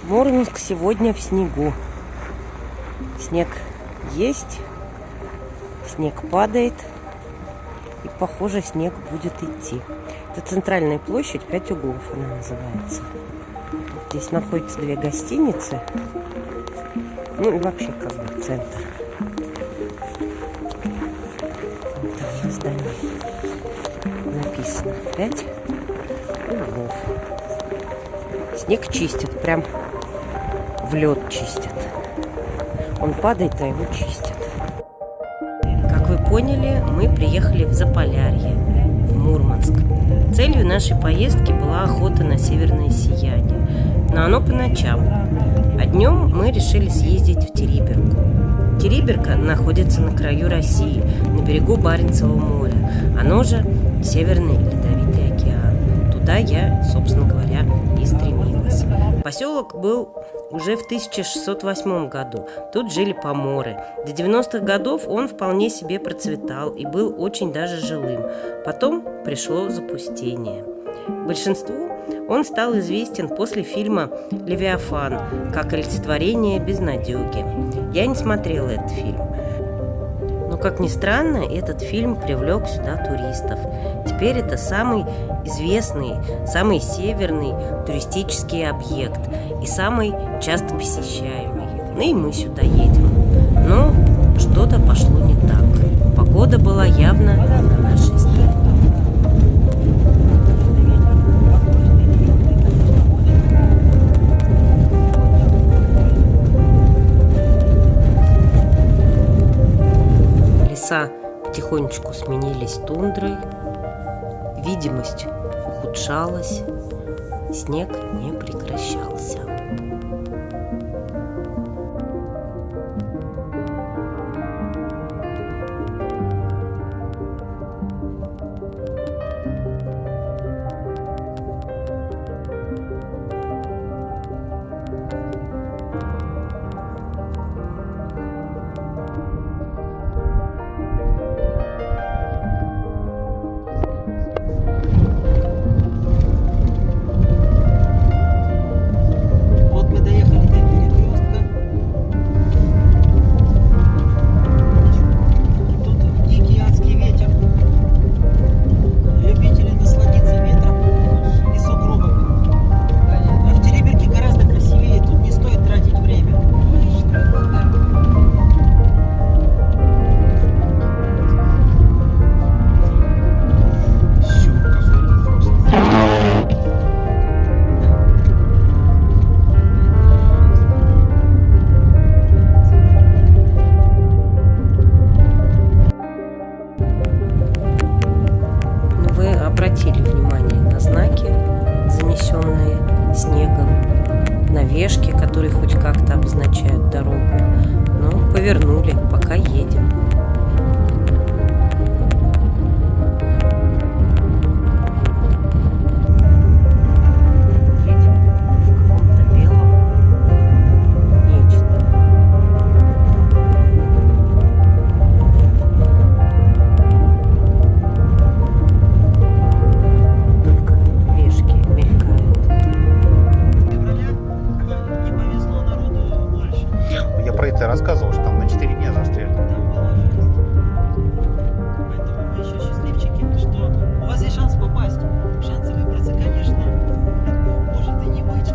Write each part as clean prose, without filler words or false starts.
Мурманск сегодня в снегу. Снег есть, снег падает, и, похоже, снег будет идти. Это центральная площадь, 5 углов она называется. Здесь находятся 2 гостиницы, ну и вообще как бы центр. Там на здании написано 5 углов. Снег чистят, прям в лед чистят. Он падает, а его чистят. Как вы поняли, мы приехали в Заполярье, в Мурманск. Целью нашей поездки была охота на северное сияние, но оно по ночам. А днем мы решили съездить в Териберку. Териберка находится на краю России, на берегу Баренцева моря. Оно же Северный Ледовитый океан. Туда я, собственно говоря, и стремилась. Поселок был уже в 1608 году. Тут жили поморы. До 90-х годов он вполне себе процветал и был очень даже жилым. Потом пришло запустение. Большинству он стал известен после фильма «Левиафан» как олицетворение безнадёги. Я не смотрела этот фильм. Но, как ни странно, этот фильм привлек сюда туристов. Теперь это самый известный, самый северный туристический объект и самый часто посещаемый. Ну и мы сюда едем. Но что-то пошло не так. Погода была явно на нашей стороне. Леса потихонечку сменились тундрой, видимость ухудшалась, снег не прекращался. Обратили внимание на знаки, занесенные снегом, на вешки, которые хоть как-то обозначают дорогу. Но повернули, пока едем. Ты рассказывал, что там на 4 дня застряли. Поэтому вы еще счастливчики, что у вас есть шанс попасть. Шансы выбраться, конечно, может и не быть,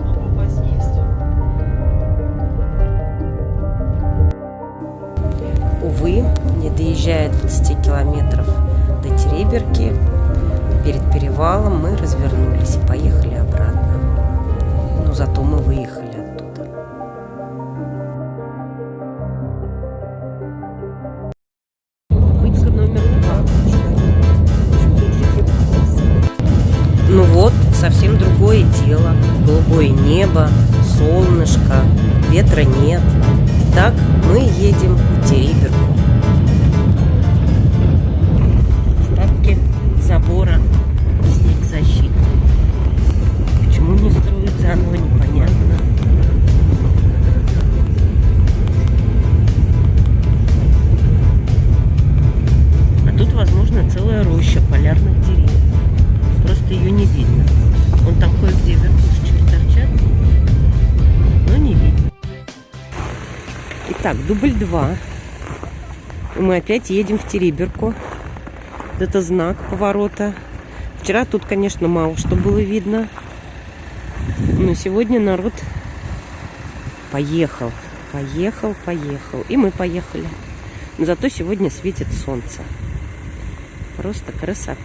но попасть есть. Увы, не доезжая 20 километров до Териберки, перед перевалом мы развернулись и поехали обратно. Но зато мы выехали оттуда. Ну вот, совсем другое дело. Голубое небо, солнышко, ветра нет. Итак, мы едем в Териберку. Остатки забора снегозащиты. Почему не строят заново, непонятно. А тут, возможно, целая роща полярных деревьев. Просто ее не видно. Вон там кое-где верхушечки торчат. Итак, дубль 2. И мы опять едем в Териберку. Это знак поворота. Вчера тут, конечно, мало что было видно. Но сегодня народ поехал. Поехал. И мы поехали. Но зато сегодня светит солнце. Просто красота.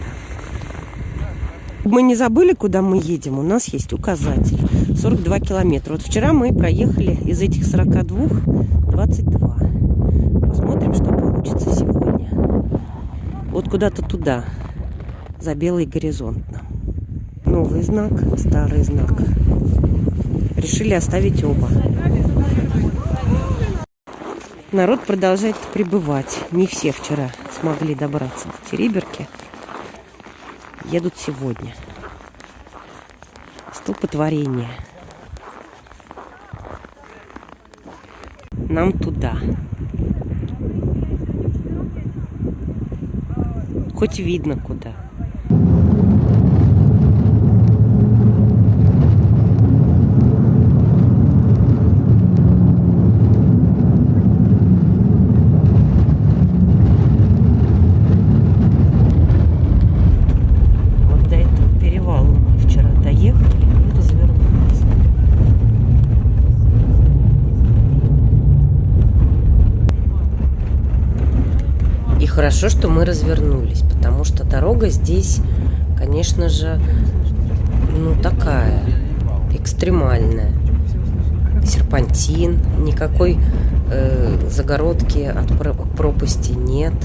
Мы не забыли, куда мы едем. У нас есть указатель. 42 километра. Вот вчера мы проехали из этих 42 22. Посмотрим, что получится сегодня. Вот куда-то туда. За белый горизонт нам. Новый знак, старый знак. Решили оставить оба. Народ продолжает прибывать. Не все вчера смогли добраться до Териберки. Едут сегодня. Столпотворение. Нам туда. Хоть видно куда. Хорошо, что мы развернулись, потому что дорога здесь, конечно же, такая, экстремальная. Серпантин, никакой загородки от пропасти нет.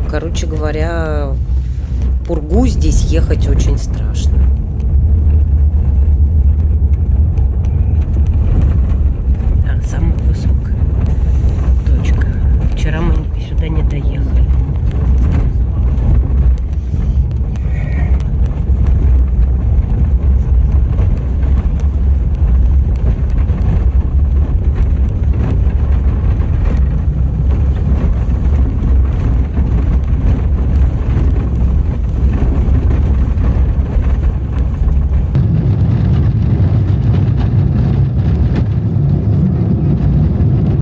Короче говоря, в пургу здесь ехать очень страшно. Так, самая высокая точка. Вчера мы сюда не доехали.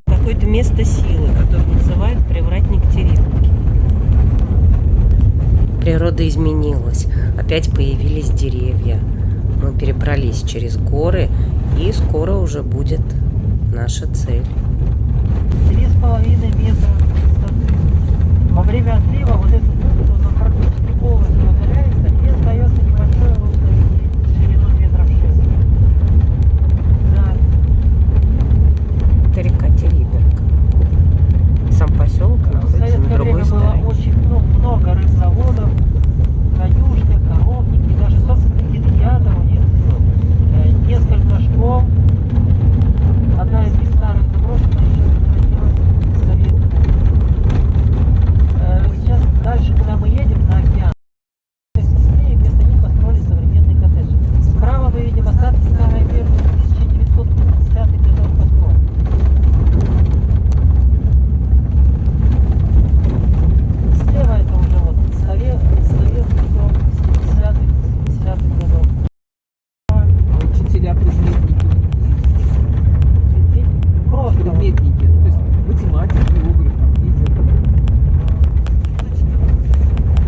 Какое-то место силы, которое называют привратник Териберки. Природа изменилась. Опять появились деревья. Мы перебрались через горы, и скоро уже будет наша цель. 3,5 метра высоты. Во время отлива вот эту бухту она практически полностью удаляется и остается небольшое русло реки шириной метров 6. Да. Это река Териберка. Сам поселок находится на другой стороне. Было очень много рыбзаводов, конюшня, коровники, даже собственных кинотеатров у них было. Несколько школ. Одна из них старых заброшенных еще сохранилась советская. Сейчас дальше, куда мы едем, на океан. Вместо них построили современный коттедж. Справа мы видим остатки старой верфи 1950-х годов постройки. Слева это уже вот советский дом 70-х годов. Учителя, предметники. Просто вот. Предметники. То есть математики, уголь, там, физика.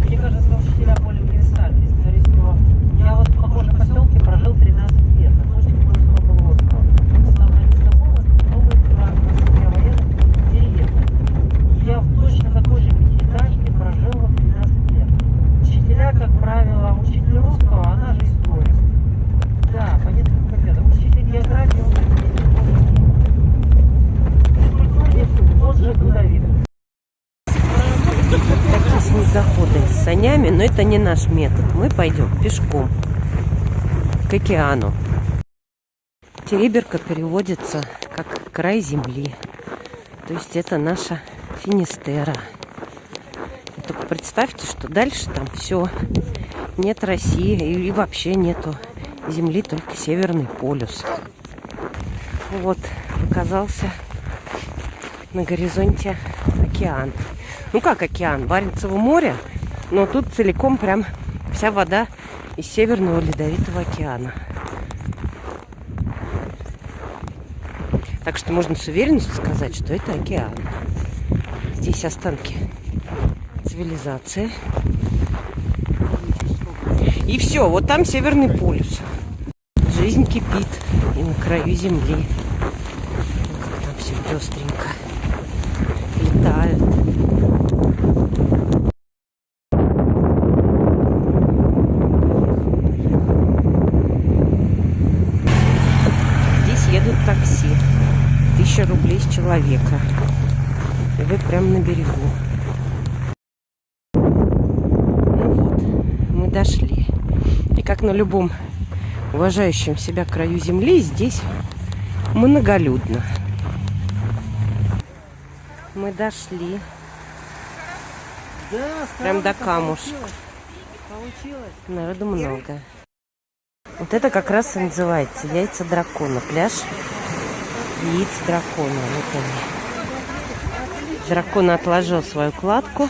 Мне кажется, учителя более универсальные. Скорее всего, я вот в похожем поселке прожил 13 лет. На точке Кольского полуострова. Основная место молот, новый кран, на военных деревьев. Я в точно такой же пятиэтажке прожил вот 13 лет. Учителя, как правило, учитель русского, она же история. Да, по нескольким предметам. Учитель географии, он же он же трудовик. Такие снегоходы с санями, но это не наш метод. Мы пойдем пешком к океану. Териберка переводится как край земли. То есть это наша Финистера. И только представьте, что дальше там все. Нет России и вообще нету земли, только Северный полюс. Вот, оказался на горизонте океан. Как океан? Баренцево море, но тут целиком прям вся вода из Северного Ледовитого океана. Так что можно с уверенностью сказать, что это океан. Здесь останки цивилизации. И все, вот там Северный полюс. Жизнь кипит и на краю земли. Как там все пестренько. Летают. Здесь едут такси. 1000 рублей с человека. И вы прямо на берегу. Ну вот, мы дошли. И как на любом уважающем себя краю земли, здесь многолюдно. Мы дошли. Да, Прям до камушка. Получилось. Народу много. Вот это как раз и называется яйца дракона. Пляж яиц дракона. Вот они. Дракон отложил свою кладку.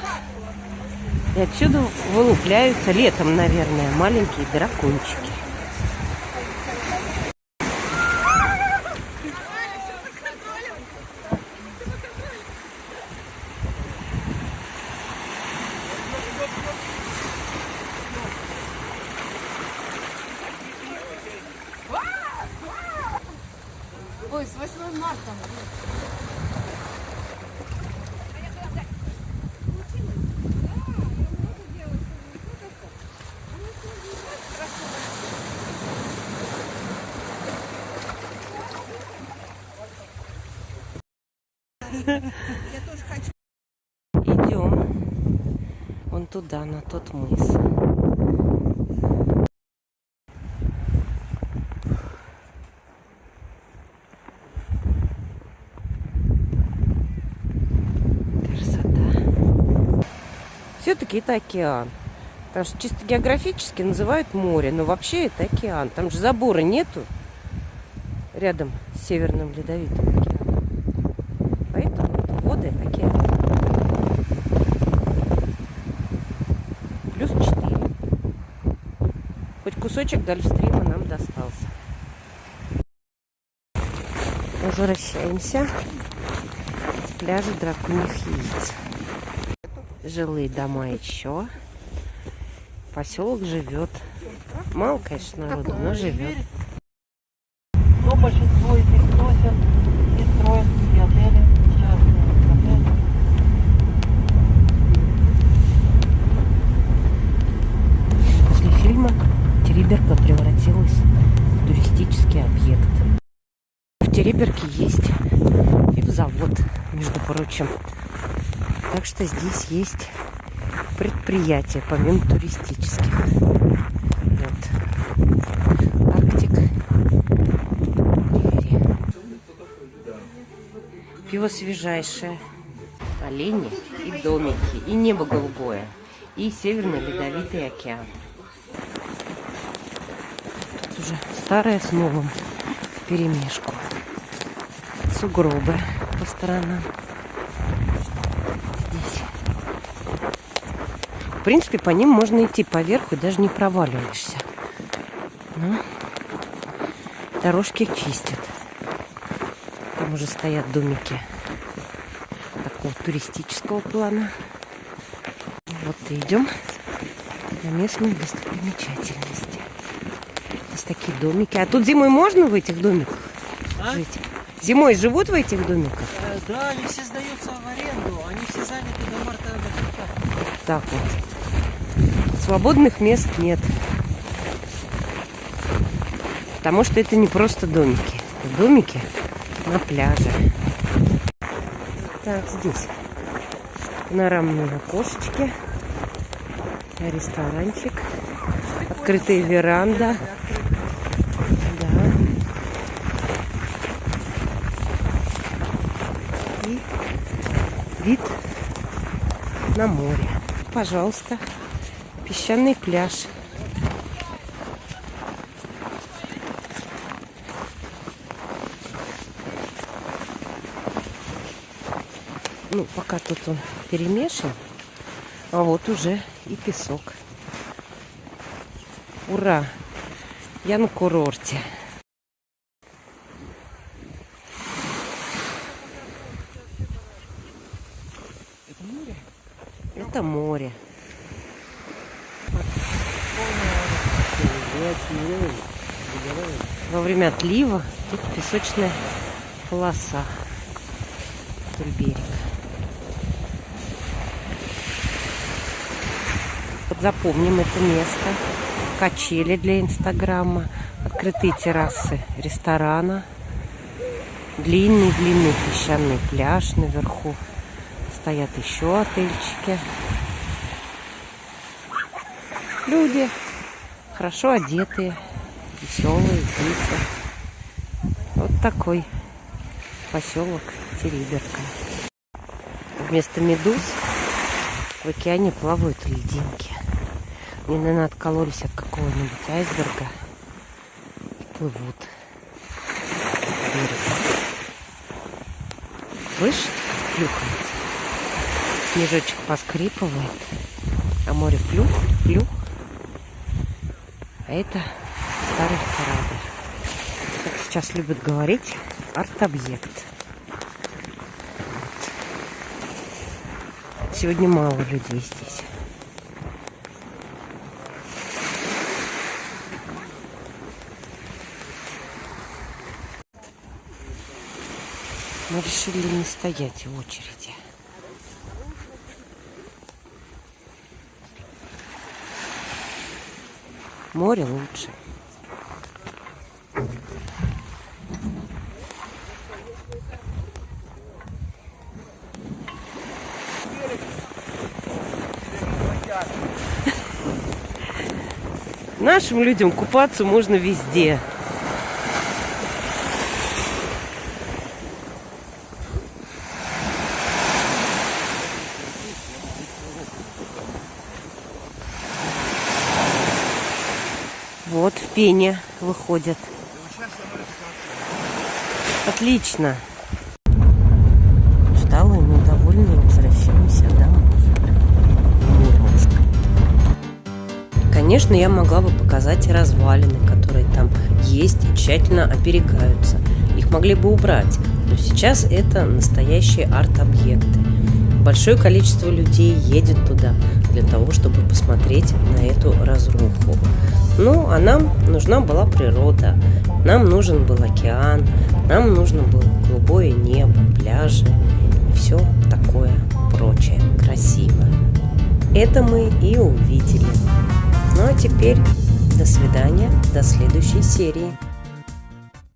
И отсюда вылупляются летом, наверное, маленькие дракончики. Ой, с 8 марта. Идем вон туда, на тот мыс. Красота. Все-таки это океан. Потому что чисто географически называют море, но вообще это океан. Там же забора нету рядом с Северным Ледовитым океаном. Поэтому это воды океана. Плюс 4. Хоть кусочек Гольфстрима нам достался. Возвращаемся с пляжа Драконьих яиц. Жилые дома еще. Поселок живет. Мало, конечно, народу, но живет. Но большинство из них сносят и строят и отели, частные отели. После фильма Териберка превратилась в туристический объект. В Териберке есть пивзавод, между прочим. Так что здесь есть предприятия, помимо туристических. Вот. Арктик. Прерия. Пиво свежайшее. Олени и домики. И небо голубое. И Северный Ледовитый океан. Тут уже старое с новым вперемешку. Сугробы по сторонам. Здесь. В принципе, по ним можно идти поверху и даже не проваливаешься. Но дорожки чистят. Там уже стоят домики такого туристического плана. Вот и идем на местную достопримечательность. Здесь такие домики. А тут зимой можно в этих домиках жить? Зимой живут в этих домиках? Да, они все сдаются в аренду, они все заняты до марта. Так вот. Свободных мест нет. Потому что это не просто домики. Это домики на пляже. Так, здесь панорамные окошечки. Ресторанчик. Открытая веранда. Да. И вид на море. Пожалуйста. Песчаный пляж. Ну, пока тут он перемешан, а вот уже и песок. Ура! Я на курорте. это море. Во время отлива тут песочная полоса вдоль берега. Вот запомним это место. Качели для Инстаграма, открытые террасы ресторана, длинный песчаный пляж наверху. Стоят еще отельчики. Люди хорошо одетые, веселые, дети. Вот такой поселок Териберка. Вместо медуз в океане плавают льдинки. Они, наверное, откололись от какого-нибудь айсберга и плывут к берегу. Слышь, плюхается. Снежочек поскрипывает, а море плюх. А это старый корабль. Как сейчас любят говорить, арт-объект. Вот. Сегодня мало людей здесь. Мы решили не стоять в очереди. Море лучше. Нашим людям купаться можно везде. Вот в пене выходят. Отлично. Усталые, но довольные, возвращаемся домой. В Мурманск. Конечно, я могла бы показать и развалины, которые там есть и тщательно оберегаются. Их могли бы убрать, но сейчас это настоящие арт-объекты. Большое количество людей едет туда для того, чтобы посмотреть на эту разруху. Ну, а нам нужна была природа, нам нужен был океан, нам нужно было голубое небо, пляжи и все такое прочее, красивое. Это мы и увидели. Ну а теперь до свидания, до следующей серии.